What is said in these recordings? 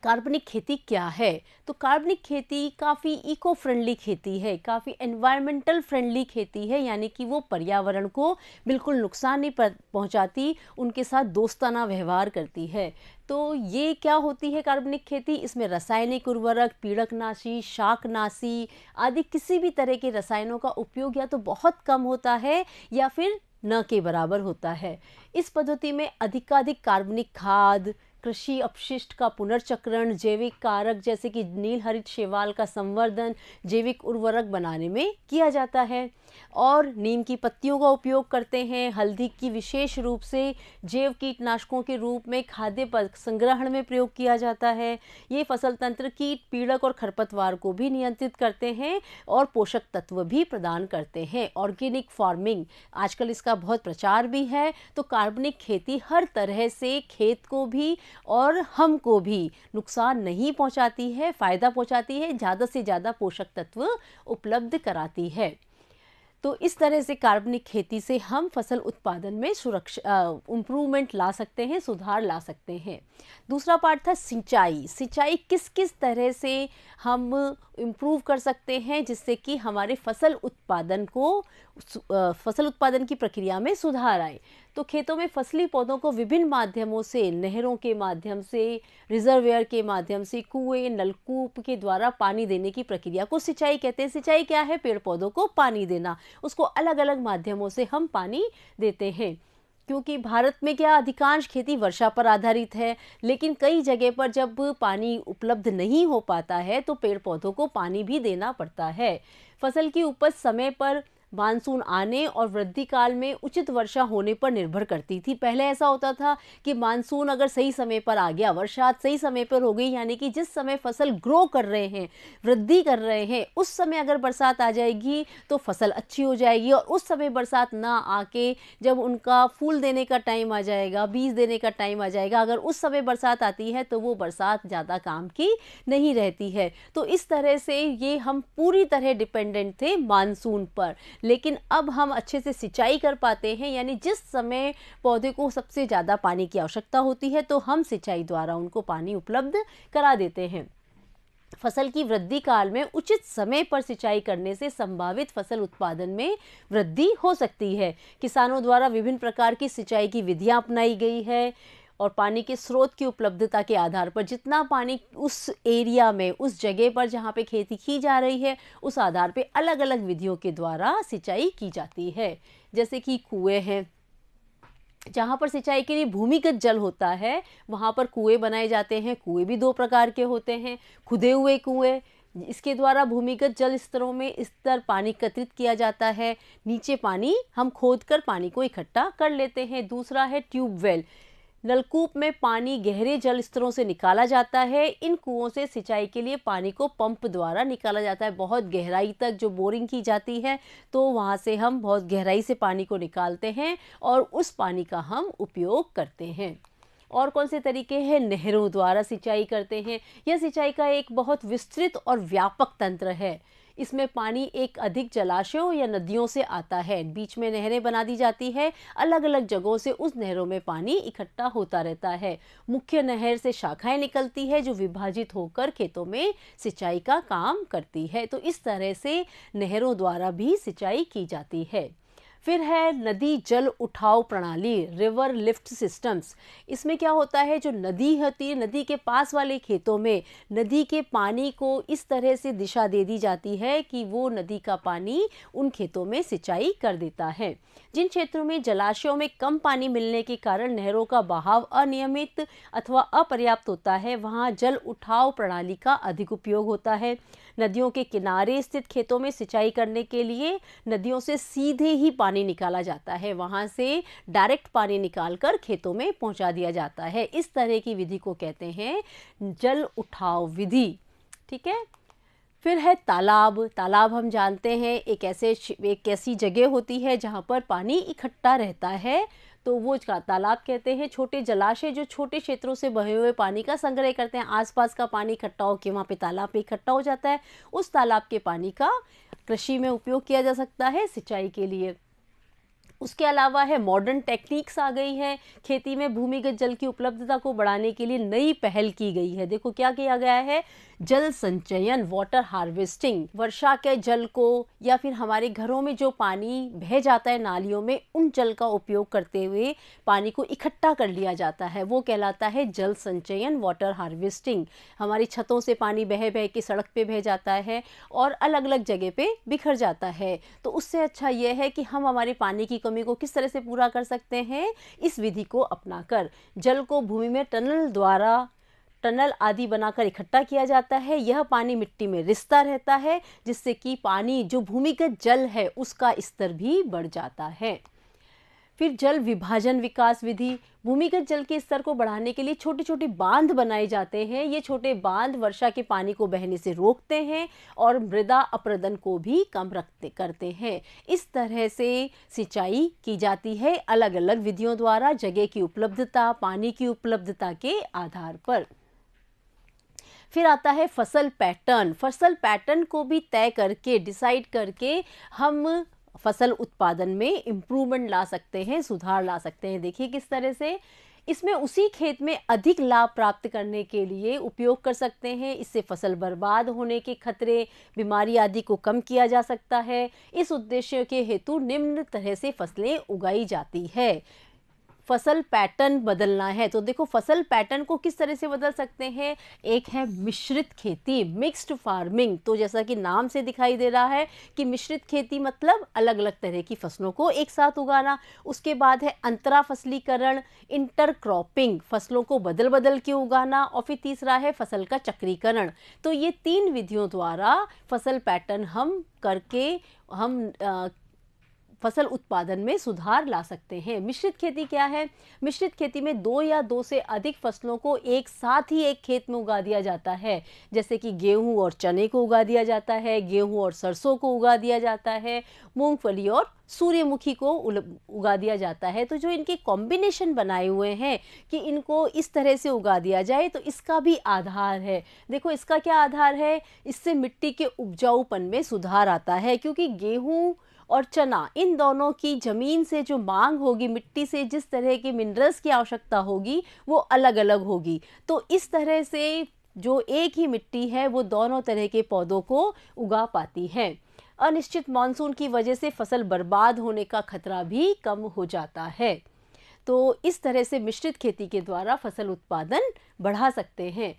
कार्बनिक खेती क्या है? तो कार्बनिक खेती काफ़ी इको फ्रेंडली खेती है, काफ़ी एनवायरमेंटल फ्रेंडली खेती है, यानी कि वो पर्यावरण को बिल्कुल नुकसान नहीं पहुंचाती, उनके साथ दोस्ताना व्यवहार करती है। तो ये क्या होती है कार्बनिक खेती? इसमें रासायनिक उर्वरक, पीड़कनाशी, शाकनाशी आदि किसी भी तरह के रसायनों का उपयोग या तो बहुत कम होता है या फिर न के बराबर होता है। इस पद्धति में अधिकाधिक कार्बनिक खाद, कृषि अपशिष्ट का पुनर्चक्रण, जैविक कारक जैसे कि नील हरित शैवाल का संवर्धन जैविक उर्वरक बनाने में किया जाता है। और नीम की पत्तियों का उपयोग करते हैं। हल्दी की विशेष रूप से जैव कीटनाशकों के रूप में खाद्य संग्रहण में प्रयोग किया जाता है। ये फसल तंत्र कीट, पीड़क और खरपतवार को भी नियंत्रित करते हैं और पोषक तत्व भी प्रदान करते हैं। ऑर्गेनिक फार्मिंग आजकल इसका बहुत प्रचार भी है। तो कार्बनिक खेती हर तरह से खेत को भी और हमको भी नुकसान नहीं पहुंचाती है, फायदा पहुंचाती है, ज़्यादा से ज़्यादा पोषक तत्व उपलब्ध कराती है। तो इस तरह से कार्बनिक खेती से हम फसल उत्पादन में सुरक्षा इम्प्रूवमेंट ला सकते हैं, सुधार ला सकते हैं। दूसरा पार्ट था सिंचाई। सिंचाई किस किस तरह से हम इम्प्रूव कर सकते हैं जिससे कि हमारे फसल उत्पादन की प्रक्रिया में सुधार आए। तो खेतों में फसली पौधों को विभिन्न माध्यमों से, नहरों के माध्यम से, रिजर्वेयर के माध्यम से, कुएं, नलकूप के द्वारा पानी देने की प्रक्रिया को सिंचाई कहते हैं। सिंचाई क्या है? पेड़ पौधों को पानी देना। उसको अलग अलग माध्यमों से हम पानी देते हैं। क्योंकि भारत में क्या अधिकांश खेती वर्षा पर आधारित है, लेकिन कई जगह पर जब पानी उपलब्ध नहीं हो पाता है तो पेड़ पौधों को पानी भी देना पड़ता है। फसल की उपज समय पर, मानसून आने और वृद्धि काल में उचित वर्षा होने पर निर्भर करती थी। पहले ऐसा होता था कि मानसून अगर सही समय पर आ गया, बरसात सही समय पर हो गई, यानी कि जिस समय फसल ग्रो कर रहे हैं, वृद्धि कर रहे हैं, उस समय अगर बरसात आ जाएगी तो फसल अच्छी हो जाएगी। और उस समय बरसात ना आके जब उनका फूल देने का टाइम आ जाएगा, बीज देने का टाइम आ जाएगा, अगर उस समय बरसात आती है तो वो बरसात ज़्यादा काम की नहीं रहती है। तो इस तरह से ये हम पूरी तरह डिपेंडेंट थे मानसून पर। लेकिन अब हम अच्छे से सिंचाई कर पाते हैं, यानी जिस समय पौधे को सबसे ज़्यादा पानी की आवश्यकता होती है तो हम सिंचाई द्वारा उनको पानी उपलब्ध करा देते हैं। फसल की वृद्धि काल में उचित समय पर सिंचाई करने से संभावित फसल उत्पादन में वृद्धि हो सकती है। किसानों द्वारा विभिन्न प्रकार की सिंचाई की विधियां अपनाई गई है और पानी के स्रोत की उपलब्धता के आधार पर जितना पानी उस एरिया में, उस जगह पर जहाँ पे खेती की जा रही है, उस आधार पे अलग अलग विधियों के द्वारा सिंचाई की जाती है। जैसे कि कुएं हैं, जहाँ पर सिंचाई के लिए भूमिगत जल होता है वहाँ पर कुएं बनाए जाते हैं। कुएं भी दो प्रकार के होते हैं। खुदे हुए कुएं, इसके द्वारा भूमिगत जल स्तरों में स्तर पानी एकत्रित किया जाता है। नीचे पानी हम खोद कर पानी को इकट्ठा कर लेते हैं। दूसरा है ट्यूबवेल। नलकूप में पानी गहरे जल स्तरों से निकाला जाता है। इन कुओं से सिंचाई के लिए पानी को पंप द्वारा निकाला जाता है। बहुत गहराई तक जो बोरिंग की जाती है तो वहाँ से हम बहुत गहराई से पानी को निकालते हैं और उस पानी का हम उपयोग करते हैं। और कौन से तरीके हैं? नहरों द्वारा सिंचाई करते हैं। यह सिंचाई का एक बहुत विस्तृत और व्यापक तंत्र है। इसमें पानी एक अधिक जलाशयों या नदियों से आता है। बीच में नहरें बना दी जाती है। अलग अलग जगहों से उस नहरों में पानी इकट्ठा होता रहता है। मुख्य नहर से शाखाएं निकलती है जो विभाजित होकर खेतों में सिंचाई का काम करती है। तो इस तरह से नहरों द्वारा भी सिंचाई की जाती है। फिर है नदी जल उठाव प्रणाली, रिवर लिफ्ट सिस्टम्स। इसमें क्या होता है, जो नदी होती है, नदी के पास वाले खेतों में नदी के पानी को इस तरह से दिशा दे दी जाती है कि वो नदी का पानी उन खेतों में सिंचाई कर देता है। जिन क्षेत्रों में जलाशयों में कम पानी मिलने के कारण नहरों का बहाव अनियमित अथवा अपर्याप्त होता है, वहाँ जल उठाव प्रणाली का अधिक उपयोग होता है। नदियों के किनारे स्थित खेतों में सिंचाई करने के लिए नदियों से सीधे ही पानी निकाला जाता है। वहाँ से डायरेक्ट पानी निकालकर खेतों में पहुँचा दिया जाता है। इस तरह की विधि को कहते हैं जल उठाव विधि। ठीक है। फिर है तालाब। तालाब हम जानते हैं एक ऐसी जगह होती है जहाँ पर पानी इकट्ठा रहता है, तो वो तालाब कहते हैं। छोटे जलाशय जो छोटे क्षेत्रों से बहे हुए पानी का संग्रह करते हैं, आसपास का पानी इकट्ठा होकर वहाँ पे तालाब पे इकट्ठा हो जाता है। उस तालाब के पानी का कृषि में उपयोग किया जा सकता है, सिंचाई के लिए। उसके अलावा है मॉडर्न टेक्निक्स आ गई हैं, खेती में भूमिगत जल की उपलब्धता को बढ़ाने के लिए नई पहल की गई है। देखो क्या किया गया है, जल संचयन, वाटर हार्वेस्टिंग, वर्षा के जल को या फिर हमारे घरों में जो पानी बह जाता है नालियों में, उन जल का उपयोग करते हुए पानी को इकट्ठा कर लिया जाता है, वो कहलाता है जल संचयन, वाटर हार्वेस्टिंग। हमारी छतों से पानी बह बह के सड़क पे बह जाता है और अलग अलग जगह पे बिखर जाता है। तो उससे अच्छा ये है कि हम हमारे पानी की कमी को किस तरह से पूरा कर सकते हैं, इस विधि को अपनाकर। जल को भूमि में टनल आदि बनाकर इकट्ठा किया जाता है। यह पानी मिट्टी में रिसता रहता है, जिससे कि पानी जो भूमिगत जल है उसका स्तर भी बढ़ जाता है। फिर जल विभाजन विकास विधि, भूमिगत जल के स्तर को बढ़ाने के लिए छोटे छोटे बांध बनाए जाते हैं। ये छोटे बांध वर्षा के पानी को बहने से रोकते हैं और मृदा अपरदन को भी कम करते हैं। इस तरह से सिंचाई की जाती है अलग अलग विधियों द्वारा, जगह की उपलब्धता, पानी की उपलब्धता के आधार पर। फिर आता है फसल पैटर्न। फसल पैटर्न को भी तय करके, डिसाइड करके हम फसल उत्पादन में इम्प्रूवमेंट ला सकते हैं, सुधार ला सकते हैं। देखिए किस तरह से, इसमें उसी खेत में अधिक लाभ प्राप्त करने के लिए उपयोग कर सकते हैं। इससे फसल बर्बाद होने के खतरे, बीमारी आदि को कम किया जा सकता है। इस उद्देश्य के हेतु निम्न तरह से फसलें उगाई जाती है। फसल पैटर्न बदलना है तो देखो फसल पैटर्न को किस तरह से बदल सकते हैं। एक है मिश्रित खेती, मिक्स्ड फार्मिंग। तो जैसा कि नाम से दिखाई दे रहा है कि मिश्रित खेती मतलब अलग अलग तरह की फसलों को एक साथ उगाना। उसके बाद है अंतरा फसलीकरण, इंटरक्रॉपिंग, फसलों को बदल बदल के उगाना। और फिर तीसरा है फसल का चक्रीकरण। तो ये 3 विधियों द्वारा फसल पैटर्न हम करके हम फसल उत्पादन में सुधार ला सकते हैं। मिश्रित खेती क्या है? मिश्रित खेती में 2 या 2 से अधिक फसलों को एक साथ ही एक खेत में उगा दिया जाता है। जैसे कि गेहूं और चने को उगा दिया जाता है, गेहूं और सरसों को उगा दिया जाता है, मूंगफली और सूर्यमुखी को उगा दिया जाता है। तो जो इनके कॉम्बिनेशन बनाए हुए हैं कि इनको इस तरह से उगा दिया जाए, तो इसका भी आधार है। देखो इसका क्या आधार है? इससे मिट्टी के उपजाऊपन में सुधार आता है, क्योंकि गेहूं और चना इन दोनों की ज़मीन से जो मांग होगी, मिट्टी से जिस तरह के मिनरल्स की आवश्यकता होगी वो अलग अलग होगी। तो इस तरह से जो एक ही मिट्टी है वो दोनों तरह के पौधों को उगा पाती है। अनिश्चित मानसून की वजह से फसल बर्बाद होने का खतरा भी कम हो जाता है। तो इस तरह से मिश्रित खेती के द्वारा फसल उत्पादन बढ़ा सकते हैं।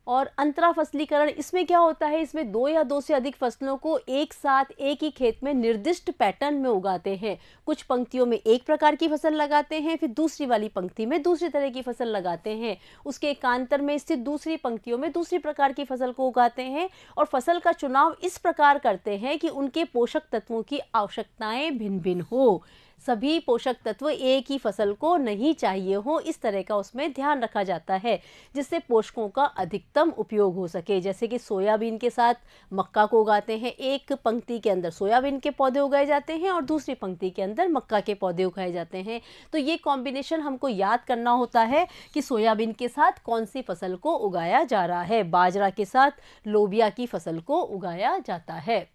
और अंतरा फसलीकरण, इसमें क्या होता है, इसमें 2 या 2 से अधिक फसलों को एक साथ एक ही खेत में निर्दिष्ट पैटर्न में उगाते हैं। कुछ पंक्तियों में एक प्रकार की फसल लगाते हैं, फिर दूसरी वाली पंक्ति में दूसरी तरह की फसल लगाते हैं, उसके एकांतर में स्थित दूसरी पंक्तियों में दूसरी प्रकार की फसल को उगाते हैं। और फसल का चुनाव इस प्रकार करते हैं कि उनके पोषक तत्वों की आवश्यकताएं भिन्न भिन्न हो, सभी पोषक तत्व एक ही फसल को नहीं चाहिए हो, इस तरह का उसमें ध्यान रखा जाता है, जिससे पोषकों का अधिकतम उपयोग हो सके। जैसे कि सोयाबीन के साथ मक्का को उगाते हैं, एक पंक्ति के अंदर सोयाबीन के पौधे उगाए जाते हैं और दूसरी पंक्ति के अंदर मक्का के पौधे उगाए जाते हैं। तो ये कॉम्बिनेशन हमको याद करना होता है कि सोयाबीन के साथ कौन सी फसल को उगाया जा रहा है, बाजरा के साथ लोबिया की फसल को उगाया जाता है।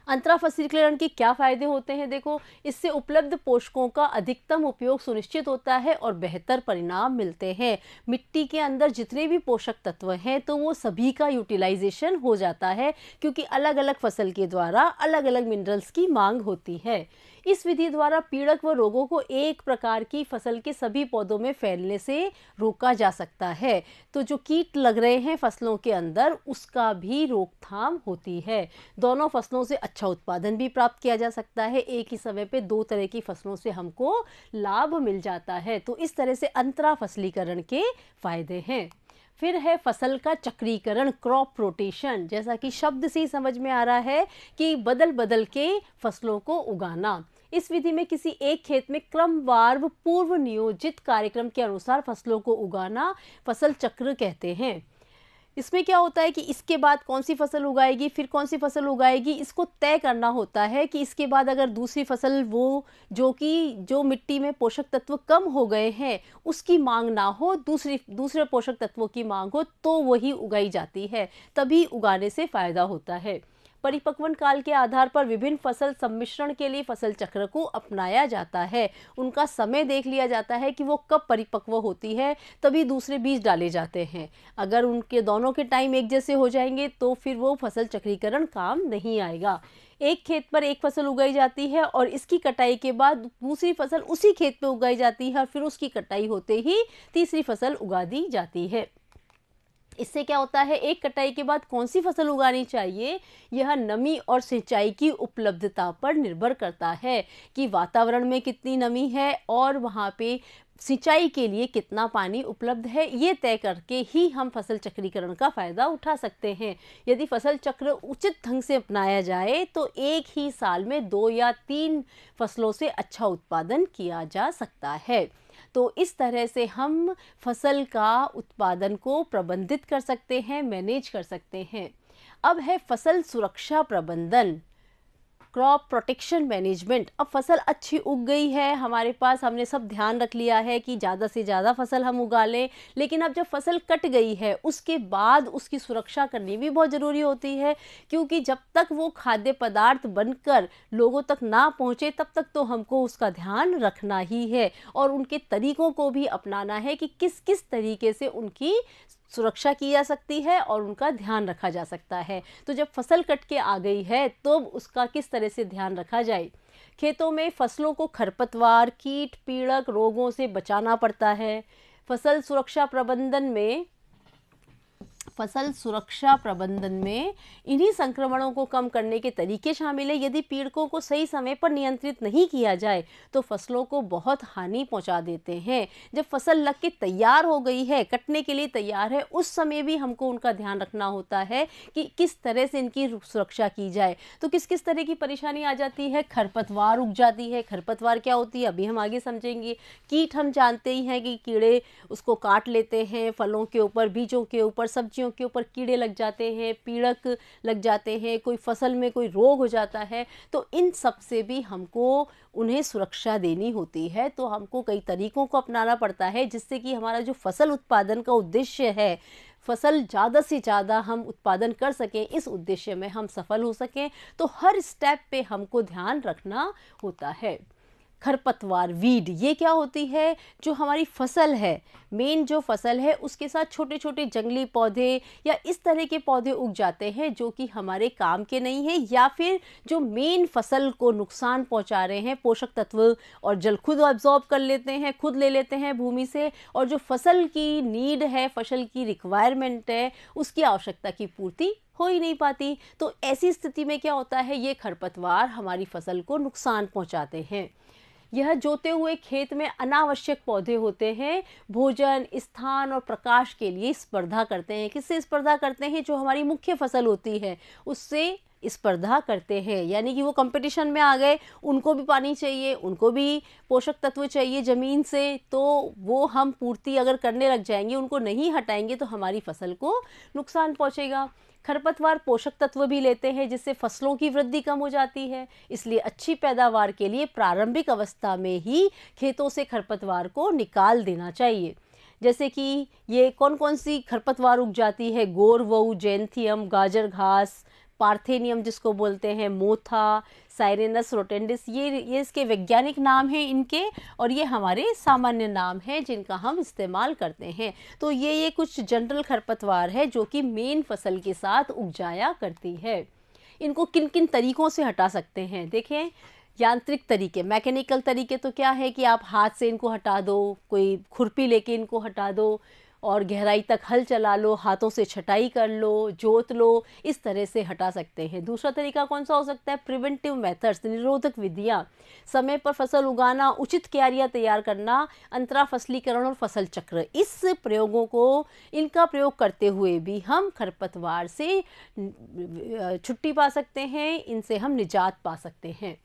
अंतरा फसलीकरण के क्या फायदे होते हैं? देखो, इससे उपलब्ध पोषकों का अधिकतम उपयोग सुनिश्चित होता है और बेहतर परिणाम मिलते हैं। मिट्टी के अंदर जितने भी पोषक तत्व हैं तो वो सभी का यूटिलाइजेशन हो जाता है, क्योंकि अलग अलग फसल के द्वारा अलग अलग मिनरल्स की मांग होती है। इस विधि द्वारा पीड़क व रोगों को एक प्रकार की फसल के सभी पौधों में फैलने से रोका जा सकता है। तो जो कीट लग रहे हैं फसलों के अंदर, उसका भी रोकथाम होती है। दोनों फसलों से अच्छा उत्पादन भी प्राप्त किया जा सकता है। एक ही समय पे 2 तरह की फसलों से हमको लाभ मिल जाता है। तो इस तरह से अंतरा फसलीकरण के फायदे हैं। फिर है फसल का चक्रीकरण, क्रॉप रोटेशन। जैसा कि शब्द से ही समझ में आ रहा है कि बदल बदल के फसलों को उगाना। इस विधि में किसी एक खेत में क्रमवार व पूर्व नियोजित कार्यक्रम के अनुसार फसलों को उगाना फसल चक्र कहते हैं। इसमें क्या होता है कि इसके बाद कौन सी फसल उगाएगी, फिर कौन सी फसल उगाएगी, इसको तय करना होता है कि इसके बाद अगर दूसरी फसल वो जो मिट्टी में पोषक तत्व कम हो गए हैं उसकी मांग ना हो, दूसरे पोषक तत्वों की मांग हो, तो वही उगाई जाती है। तभी उगाने से फायदा होता है। परिपक्वन काल के आधार पर विभिन्न फसल सम्मिश्रण के लिए फसल चक्र को अपनाया जाता है। उनका समय देख लिया जाता है कि वो कब परिपक्व होती है, तभी दूसरे बीज डाले जाते हैं। अगर उनके दोनों के टाइम एक जैसे हो जाएंगे तो फिर वो फसल चक्रीकरण काम नहीं आएगा। एक खेत पर एक फसल उगाई जाती है और इसकी कटाई के बाद दूसरी फसल उसी खेत पे उगाई जाती है और फिर उसकी कटाई होते ही तीसरी फसल उगा दी जाती है। इससे क्या होता है, एक कटाई के बाद कौन सी फसल उगानी चाहिए, यह नमी और सिंचाई की उपलब्धता पर निर्भर करता है कि वातावरण में कितनी नमी है और वहाँ पे सिंचाई के लिए कितना पानी उपलब्ध है। ये तय करके ही हम फसल चक्रीकरण का फ़ायदा उठा सकते हैं। यदि फसल चक्र उचित ढंग से अपनाया जाए तो एक ही साल में 2 या 3 फसलों से अच्छा उत्पादन किया जा सकता है। तो इस तरह से हम फसल का उत्पादन को प्रबंधित कर सकते हैं, मैनेज कर सकते हैं। अब है फसल सुरक्षा प्रबंधन, क्रॉप प्रोटेक्शन मैनेजमेंट। अब फसल अच्छी उग गई है हमारे पास, हमने सब ध्यान रख लिया है कि ज़्यादा से ज़्यादा फसल हम उगा लें, लेकिन अब जब फसल कट गई है उसके बाद उसकी सुरक्षा करनी भी बहुत ज़रूरी होती है, क्योंकि जब तक वो खाद्य पदार्थ बनकर लोगों तक ना पहुँचे तब तक तो हमको उसका ध्यान रखना ही है और उनके तरीक़ों को भी अपनाना है कि किस किस तरीके से उनकी सुरक्षा की जा सकती है और उनका ध्यान रखा जा सकता है। तो जब फसल कट के आ गई है तो उसका किस तरह से ध्यान रखा जाए। खेतों में फसलों को खरपतवार, कीट, पीड़क, रोगों से बचाना पड़ता है। फसल सुरक्षा प्रबंधन में इन्हीं संक्रमणों को कम करने के तरीके शामिल है। यदि पीड़कों को सही समय पर नियंत्रित नहीं किया जाए तो फसलों को बहुत हानि पहुंचा देते हैं। जब फसल लग के तैयार हो गई है, कटने के लिए तैयार है, उस समय भी हमको उनका ध्यान रखना होता है कि किस तरह से इनकी सुरक्षा की जाए। तो किस किस तरह की परेशानी आ जाती है, खरपतवार उग जाती है। खरपतवार क्या होती है अभी हम आगे समझेंगे। कीट हम जानते ही हैं कि कीड़े उसको काट लेते हैं, फलों के ऊपर, बीजों के ऊपर, सब्जियों के ऊपर कीड़े लग जाते हैं, पीड़क लग जाते हैं, कोई फसल में कोई रोग हो जाता है। तो इन सब से भी हमको उन्हें सुरक्षा देनी होती है। तो हमको कई तरीकों को अपनाना पड़ता है जिससे कि हमारा जो फसल उत्पादन का उद्देश्य है, फसल ज़्यादा से ज़्यादा हम उत्पादन कर सकें, इस उद्देश्य में हम सफल हो सकें। तो हर स्टेप पे हमको ध्यान रखना होता है। खरपतवार, वीड, ये क्या होती है, जो हमारी फसल है, मेन जो फसल है उसके साथ छोटे छोटे जंगली पौधे या इस तरह के पौधे उग जाते हैं जो कि हमारे काम के नहीं हैं या फिर जो मेन फसल को नुकसान पहुंचा रहे हैं। पोषक तत्व और जल खुद एब्जॉर्ब कर लेते हैं, खुद ले लेते हैं भूमि से, और जो फसल की नीड है, फसल की रिक्वायरमेंट है, उसकी आवश्यकता की पूर्ति हो ही नहीं पाती। तो ऐसी स्थिति में क्या होता है, ये खरपतवार हमारी फसल को नुकसान पहुंचाते हैं। यह जोते हुए खेत में अनावश्यक पौधे होते हैं, भोजन, स्थान और प्रकाश के लिए स्पर्धा करते हैं। किससे स्पर्धा करते हैं, जो हमारी मुख्य फसल होती है उससे स्पर्धा करते हैं, यानी कि वो कंपटीशन में आ गए, उनको भी पानी चाहिए, उनको भी पोषक तत्व चाहिए ज़मीन से, तो वो हम पूर्ति अगर करने लग जाएंगे, उनको नहीं हटाएंगे तो हमारी फसल को नुकसान पहुंचेगा। खरपतवार पोषक तत्व भी लेते हैं जिससे फसलों की वृद्धि कम हो जाती है। इसलिए अच्छी पैदावार के लिए प्रारंभिक अवस्था में ही खेतों से खरपतवार को निकाल देना चाहिए। जैसे कि ये कौन कौन सी खरपतवार उग जाती है, गोरवू, जेंथियम, गाजर घास, पार्थेनियम जिसको बोलते हैं, मोथा, साइरेनस रोटेंडिस, ये इसके वैज्ञानिक नाम हैं इनके, और ये हमारे सामान्य नाम हैं जिनका हम इस्तेमाल करते हैं। तो ये कुछ जनरल खरपतवार है जो कि मेन फसल के साथ उग जाया करती है। इनको किन किन तरीक़ों से हटा सकते हैं, देखें। यांत्रिक तरीके, मैकेनिकल तरीके तो क्या है कि आप हाथ से इनको हटा दो, कोई खुरपी लेके इनको हटा दो और गहराई तक हल चला लो, हाथों से छटाई कर लो, जोत लो, इस तरह से हटा सकते हैं। दूसरा तरीका कौन सा हो सकता है, प्रिवेंटिव मेथड्स, निरोधक विधियाँ, समय पर फसल उगाना, उचित क्यारियाँ तैयार करना, अंतरा फसलीकरण और फसल चक्र। इस प्रयोगों को, इनका प्रयोग करते हुए भी हम खरपतवार से छुट्टी पा सकते हैं, इनसे हम निजात पा सकते हैं।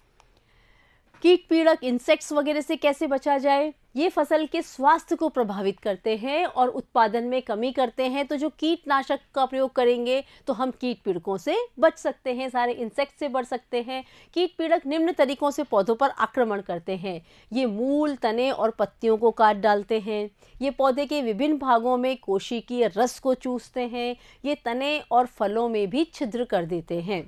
कीट, पीड़क, इंसेक्ट्स वगैरह से कैसे बचा जाए, ये फसल के स्वास्थ्य को प्रभावित करते हैं और उत्पादन में कमी करते हैं। तो जो कीटनाशक का प्रयोग करेंगे तो हम कीट पीड़कों से बच सकते हैं, सारे इंसेक्ट से बच सकते हैं। कीट पीड़क निम्न तरीकों से पौधों पर आक्रमण करते हैं। ये मूल, तने और पत्तियों को काट डालते हैं। ये पौधे के विभिन्न भागों में कोशिकीय रस को चूसते हैं। ये तने और फलों में भी छिद्र कर देते हैं।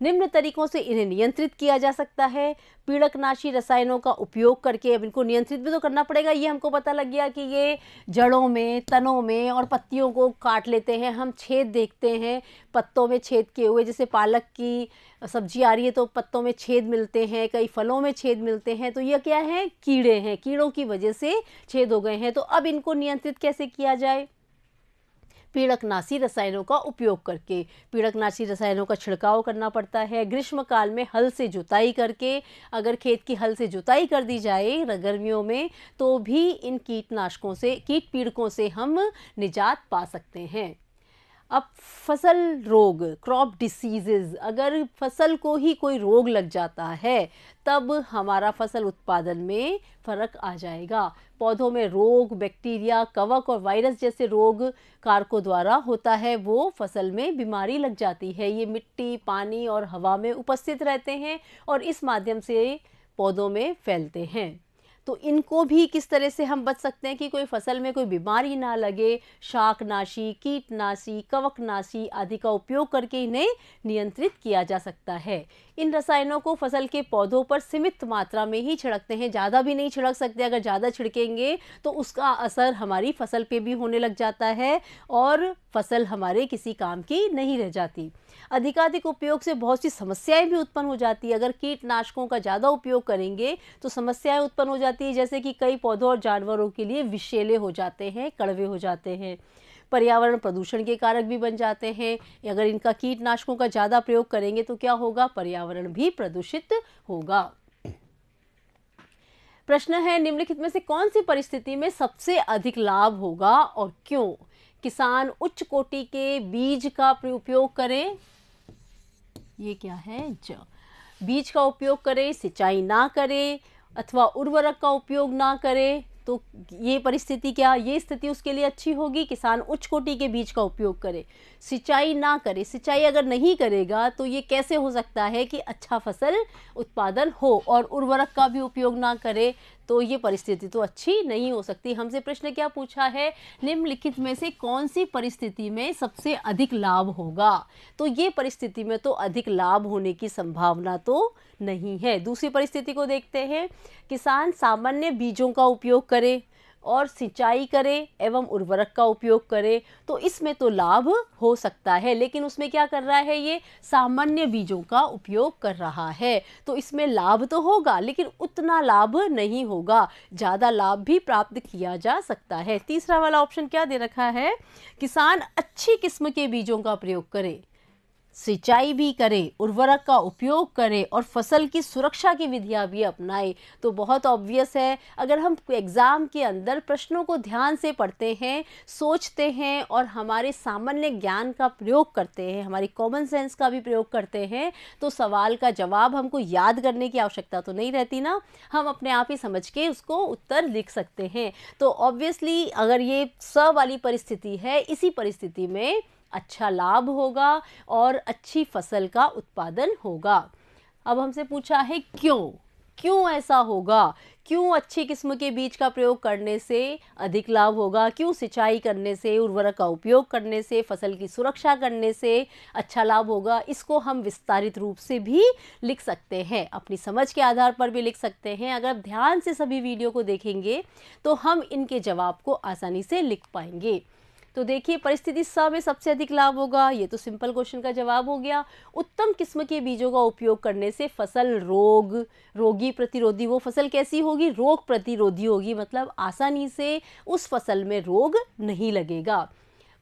निम्न तरीकों से इन्हें नियंत्रित किया जा सकता है। पीड़कनाशी रसायनों का उपयोग करके, अब इनको नियंत्रित भी तो करना पड़ेगा। ये हमको पता लग गया कि ये जड़ों में, तनों में और पत्तियों को काट लेते हैं। हम छेद देखते हैं पत्तों में छेद किए हुए, जैसे पालक की सब्जी आ रही है तो पत्तों में छेद मिलते हैं, कई फलों में छेद मिलते हैं। तो ये क्या है? कीड़े हैं, कीड़ों की वजह से छेद हो गए हैं। तो अब इनको नियंत्रित कैसे किया जाए? पीड़कनाशी रसायनों का उपयोग करके। पीड़कनाशी रसायनों का छिड़काव करना पड़ता है। ग्रीष्म काल में हल से जुताई करके, अगर खेत की हल से जुताई कर दी जाए गर्मियों में, तो भी इन कीटनाशकों से, कीट पीड़कों से हम निजात पा सकते हैं। अब फसल रोग, क्रॉप डिसीजेज, अगर फसल को ही कोई रोग लग जाता है तब हमारा फसल उत्पादन में फर्क आ जाएगा। पौधों में रोग बैक्टीरिया, कवक और वायरस जैसे रोग कारकों द्वारा होता है, वो फसल में बीमारी लग जाती है। ये मिट्टी, पानी और हवा में उपस्थित रहते हैं और इस माध्यम से पौधों में फैलते हैं। तो इनको भी किस तरह से हम बच सकते हैं कि कोई फसल में कोई बीमारी ना लगे? शाकनाशी, कीटनाशी, कवकनाशी आदि का उपयोग करके इन्हें नियंत्रित किया जा सकता है। इन रसायनों को फसल के पौधों पर सीमित मात्रा में ही छिड़कते हैं, ज़्यादा भी नहीं छिड़क सकते। अगर ज़्यादा छिड़केंगे तो उसका असर हमारी फसल पे भी होने लग जाता है और फसल हमारे किसी काम की नहीं रह जाती। अधिकाधिक उपयोग से बहुत सी समस्याएं भी उत्पन्न हो जाती है। अगर कीटनाशकों का ज़्यादा उपयोग करेंगे तो समस्याएं उत्पन्न हो जाती है, जैसे कि कई पौधों और जानवरों के लिए विषैले हो जाते हैं, कड़वे हो जाते हैं। पर्यावरण प्रदूषण के कारक भी बन जाते हैं। अगर इनका कीटनाशकों का ज़्यादा प्रयोग करेंगे तो क्या होगा? पर्यावरण भी प्रदूषित होगा। प्रश्न है, निम्नलिखित में से कौन सी परिस्थिति में सबसे अधिक लाभ होगा और क्यों? किसान उच्च कोटि के बीज का उपयोग करें, ये क्या है? बीज का उपयोग करे, सिंचाई ना करे अथवा उर्वरक का उपयोग ना करे, तो ये परिस्थिति क्या, ये स्थिति उसके लिए अच्छी होगी? किसान उच्च कोटि के बीज का उपयोग करे, सिंचाई ना करे। सिंचाई अगर नहीं करेगा तो ये कैसे हो सकता है कि अच्छा फसल उत्पादन हो? और उर्वरक का भी उपयोग ना करे तो ये परिस्थिति तो अच्छी नहीं हो सकती। हमसे प्रश्न क्या पूछा है? निम्नलिखित में से कौन सी परिस्थिति में सबसे अधिक लाभ होगा? तो ये परिस्थिति में तो अधिक लाभ होने की संभावना तो नहीं है। दूसरी परिस्थिति को देखते हैं। किसान सामान्य बीजों का उपयोग करे और सिंचाई करे एवं उर्वरक का उपयोग करे तो इसमें तो लाभ हो सकता है, लेकिन उसमें क्या कर रहा है? ये सामान्य बीजों का उपयोग कर रहा है, तो इसमें लाभ तो होगा लेकिन उतना लाभ नहीं होगा, ज़्यादा लाभ भी प्राप्त किया जा सकता है। तीसरा वाला ऑप्शन क्या दे रखा है? किसान अच्छी किस्म के बीजों का प्रयोग करे, सिंचाई भी करे, उर्वरक का उपयोग करे और फसल की सुरक्षा की विधियां भी अपनाए। तो बहुत ऑब्वियस है, अगर हम एग्ज़ाम के अंदर प्रश्नों को ध्यान से पढ़ते हैं, सोचते हैं और हमारे सामान्य ज्ञान का प्रयोग करते हैं, हमारी कॉमन सेंस का भी प्रयोग करते हैं, तो सवाल का जवाब हमको याद करने की आवश्यकता तो नहीं रहती ना, हम अपने आप ही समझ के उसको उत्तर लिख सकते हैं। तो ऑब्वियसली अगर ये स वाली परिस्थिति है, इसी परिस्थिति में अच्छा लाभ होगा और अच्छी फसल का उत्पादन होगा। अब हमसे पूछा है क्यों ऐसा होगा? क्यों अच्छी किस्म के बीज का प्रयोग करने से अधिक लाभ होगा? क्यों सिंचाई करने से, उर्वरक का उपयोग करने से, फसल की सुरक्षा करने से अच्छा लाभ होगा? इसको हम विस्तारित रूप से भी लिख सकते हैं, अपनी समझ के आधार पर भी लिख सकते हैं। अगर ध्यान से सभी वीडियो को देखेंगे तो हम इनके जवाब को आसानी से लिख पाएंगे। तो देखिए, परिस्थिति स में सबसे अधिक लाभ होगा, ये तो सिंपल क्वेश्चन का जवाब हो गया। उत्तम किस्म के बीजों का उपयोग करने से फसल रोगी प्रतिरोधी, वो फसल कैसी होगी? रोग प्रतिरोधी होगी, मतलब आसानी से उस फसल में रोग नहीं लगेगा।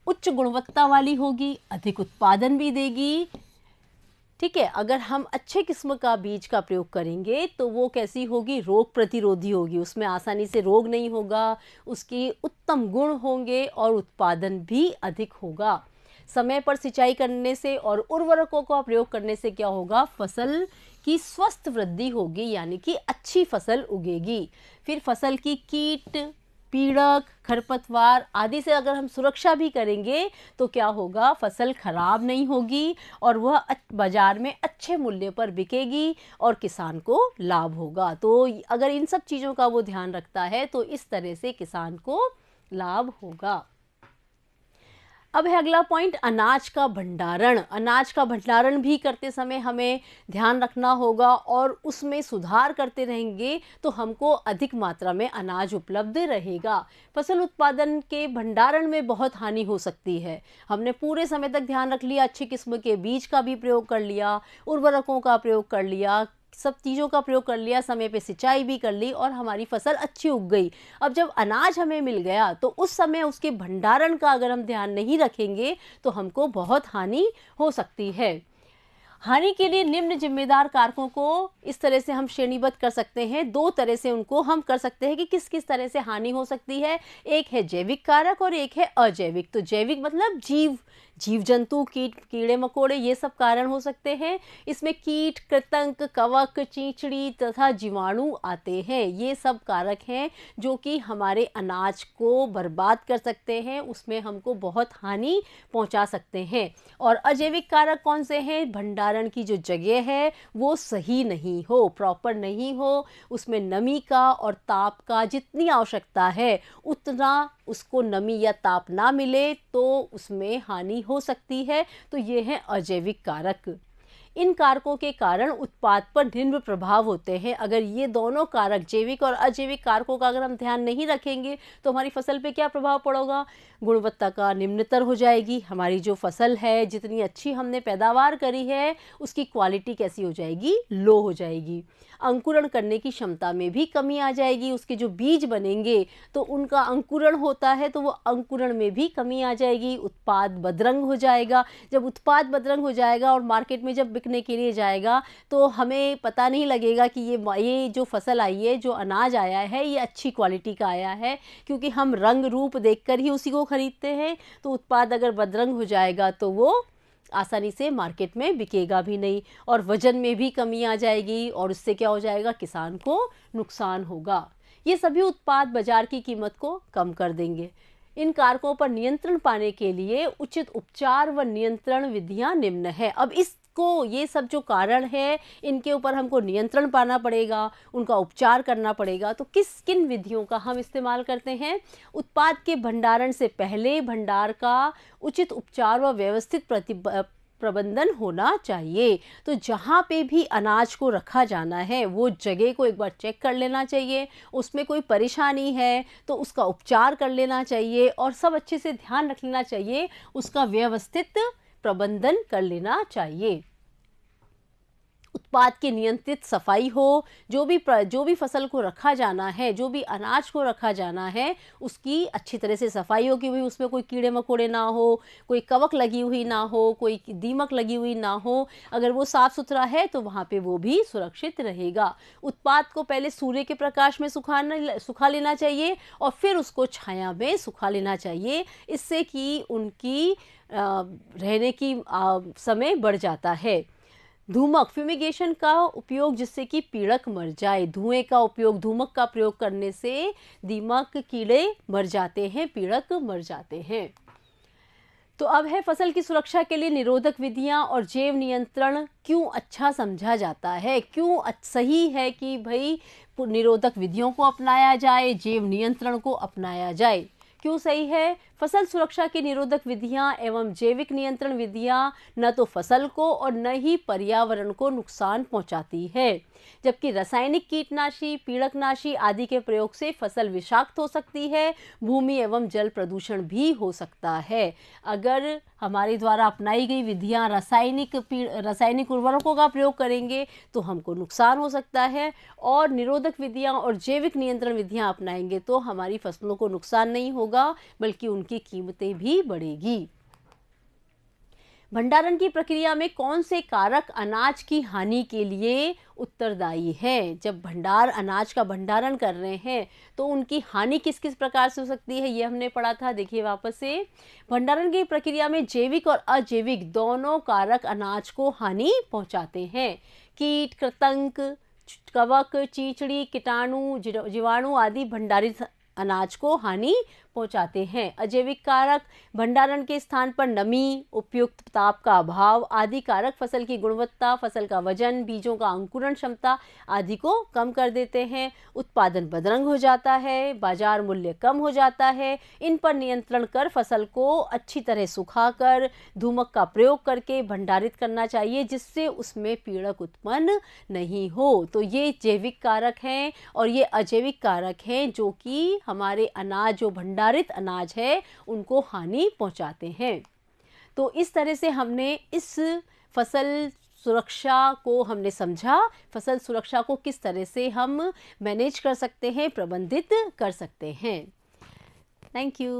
उच्च गुणवत्ता वाली होगी, अधिक उत्पादन भी देगी। ठीक है, अगर हम अच्छे किस्म का बीज का प्रयोग करेंगे तो वो कैसी होगी? रोग प्रतिरोधी होगी, उसमें आसानी से रोग नहीं होगा, उसके उत्तम गुण होंगे और उत्पादन भी अधिक होगा। समय पर सिंचाई करने से और उर्वरकों का प्रयोग करने से क्या होगा? फसल की स्वस्थ वृद्धि होगी, यानी कि अच्छी फसल उगेगी। फिर फसल की कीट पीड़क, खरपतवार आदि से अगर हम सुरक्षा भी करेंगे तो क्या होगा? फसल खराब नहीं होगी और वह बाजार में अच्छे मूल्य पर बिकेगी और किसान को लाभ होगा। तो अगर इन सब चीज़ों का वो ध्यान रखता है तो इस तरह से किसान को लाभ होगा। अब है अगला पॉइंट, अनाज का भंडारण। अनाज का भंडारण भी करते समय हमें ध्यान रखना होगा और उसमें सुधार करते रहेंगे तो हमको अधिक मात्रा में अनाज उपलब्ध रहेगा। फसल उत्पादन के भंडारण में बहुत हानि हो सकती है। हमने पूरे समय तक ध्यान रख लिया, अच्छी किस्म के बीज का भी प्रयोग कर लिया, उर्वरकों का प्रयोग कर लिया, सब चीज़ों का प्रयोग कर लिया, समय पे सिंचाई भी कर ली और हमारी फसल अच्छी उग गई। अब जब अनाज हमें मिल गया तो उस समय उसके भंडारण का अगर हम ध्यान नहीं रखेंगे तो हमको बहुत हानि हो सकती है। हानि के लिए निम्न जिम्मेदार कारकों को इस तरह से हम श्रेणीबद्ध कर सकते हैं। दो तरह से उनको हम कर सकते हैं कि किस किस तरह से हानि हो सकती है। एक है जैविक कारक और एक है अजैविक। तो जैविक मतलब जीव जंतु, कीट, कीड़े मकोड़े, ये सब कारण हो सकते हैं। इसमें कीट, कृंतक, कवक, चींचड़ी तथा जीवाणु आते हैं। ये सब कारक हैं जो कि हमारे अनाज को बर्बाद कर सकते हैं, उसमें हमको बहुत हानि पहुंचा सकते हैं। और अजैविक कारक कौन से हैं? भंडारण की जो जगह है वो सही नहीं हो, प्रॉपर नहीं हो, उसमें नमी का और ताप का जितनी आवश्यकता है उतना उसको नमी या ताप ना मिले तो उसमें हानि हो सकती है। तो ये हैं अजैविक कारक। इन कारकों के कारण उत्पाद पर निम्न प्रभाव होते हैं। अगर ये दोनों कारक, जैविक और अजैविक कारकों का अगर हम ध्यान नहीं रखेंगे तो हमारी फसल पे क्या प्रभाव पड़ेगा? गुणवत्ता का निम्नतर हो जाएगी। हमारी जो फसल है, जितनी अच्छी हमने पैदावार करी है, उसकी क्वालिटी कैसी हो जाएगी? लो हो जाएगी। अंकुरण करने की क्षमता में भी कमी आ जाएगी। उसके जो बीज बनेंगे तो उनका अंकुरण होता है तो वो अंकुरण में भी कमी आ जाएगी। उत्पाद बदरंग हो जाएगा। जब उत्पाद बदरंग हो जाएगा और मार्केट में जब बिकने के लिए जाएगा तो हमें पता नहीं लगेगा कि ये जो फसल आई है, जो अनाज आया है, ये अच्छी क्वालिटी का आया है, क्योंकि हम रंग रूप देखकर ही उसी को खरीदते हैं। तो उत्पाद अगर बदरंग हो जाएगा तो वो आसानी से मार्केट में बिकेगा भी नहीं और वजन में भी कमी आ जाएगी और उससे क्या हो जाएगा? किसान को नुकसान होगा। ये सभी उत्पाद बाजार की कीमत को कम कर देंगे। इन कारकों पर नियंत्रण पाने के लिए उचित उपचार व नियंत्रण विधियां निम्न है। अब ये सब जो कारण है, इनके ऊपर हमको नियंत्रण पाना पड़ेगा, उनका उपचार करना पड़ेगा। तो किन विधियों का हम इस्तेमाल करते हैं? उत्पाद के भंडारण से पहले भंडार का उचित उपचार व व्यवस्थित प्रबंधन होना चाहिए। तो जहाँ पे भी अनाज को रखा जाना है वो जगह को एक बार चेक कर लेना चाहिए। उसमें कोई परेशानी है तो उसका उपचार कर लेना चाहिए और सब अच्छे से ध्यान रख लेना चाहिए, उसका व्यवस्थित प्रबंधन कर लेना चाहिए। उत्पाद की नियंत्रित सफाई हो। जो भी फसल को रखा जाना है, जो भी अनाज को रखा जाना है, उसकी अच्छी तरह से सफाई हो कि भाई उसमें कोई कीड़े मकोड़े ना हो, कोई कवक लगी हुई ना हो, कोई दीमक लगी हुई ना हो। अगर वो साफ सुथरा है तो वहाँ पे वो भी सुरक्षित रहेगा। उत्पाद को पहले सूर्य के प्रकाश में सुखा लेना चाहिए और फिर उसको छाया में सुखा लेना चाहिए। इससे कि उनकी रहने की समय बढ़ जाता है। धूमक, फ्यूमिगेशन का उपयोग जिससे कि पीड़क मर जाए। धुएं का उपयोग, धूमक का प्रयोग करने से दीमक, कीड़े मर जाते हैं, पीड़क मर जाते हैं। तो अब है फसल की सुरक्षा के लिए निरोधक विधियां और जैव नियंत्रण क्यों अच्छा समझा जाता है? क्यों सही है कि भाई निरोधक विधियों को अपनाया जाए, जैव नियंत्रण को अपनाया जाए? क्यों सही है? फसल सुरक्षा की निरोधक विधियां एवं जैविक नियंत्रण विधियां न तो फसल को और न ही पर्यावरण को नुकसान पहुंचाती है, जबकि रासायनिक कीटनाशी, पीड़कनाशी आदि के प्रयोग से फसल विषाक्त हो सकती है, भूमि एवं जल प्रदूषण भी हो सकता है। अगर हमारे द्वारा अपनाई गई विधियां रासायनिक उर्वरकों का प्रयोग करेंगे तो हमको नुकसान हो सकता है, और निरोधक विधियां और जैविक नियंत्रण विधियां अपनाएंगे तो हमारी फसलों को नुकसान नहीं होगा बल्कि उनकी कीमतें भी बढ़ेगी। भंडारण की प्रक्रिया में कौन से कारक अनाज की हानि के लिए उत्तरदायी हैं? जब अनाज का भंडारण कर रहे हैं तो उनकी हानि किस किस प्रकार से हो सकती है, ये हमने पढ़ा था। देखिए वापस से, भंडारण की प्रक्रिया में जैविक और अजैविक दोनों कारक अनाज को हानि पहुंचाते हैं। कीट, कृंतक, कवक, चींचड़ी, कीटाणु, जीवाणु आदि भंडारित अनाज को हानि पहुंचाते हैं। अजैविक कारक भंडारण के स्थान पर नमी, उपयुक्त ताप का अभाव आदि कारक फसल की गुणवत्ता, फसल का वजन, बीजों का अंकुरण क्षमता आदि को कम कर देते हैं। उत्पादन बदरंग हो जाता है, बाजार मूल्य कम हो जाता है। इन पर नियंत्रण कर फसल को अच्छी तरह सुखाकर धूमक का प्रयोग करके भंडारित करना चाहिए, जिससे उसमें पीड़क उत्पन्न नहीं हो। तो ये जैविक कारक हैं और ये अजैविक कारक हैं जो कि हमारे अनाज, जो भंडारित अनाज है, उनको हानि पहुंचाते हैं। तो इस तरह से हमने इस फसल सुरक्षा को हमने समझा, फसल सुरक्षा को किस तरह से हम मैनेज कर सकते हैं, प्रबंधित कर सकते हैं। Thank you.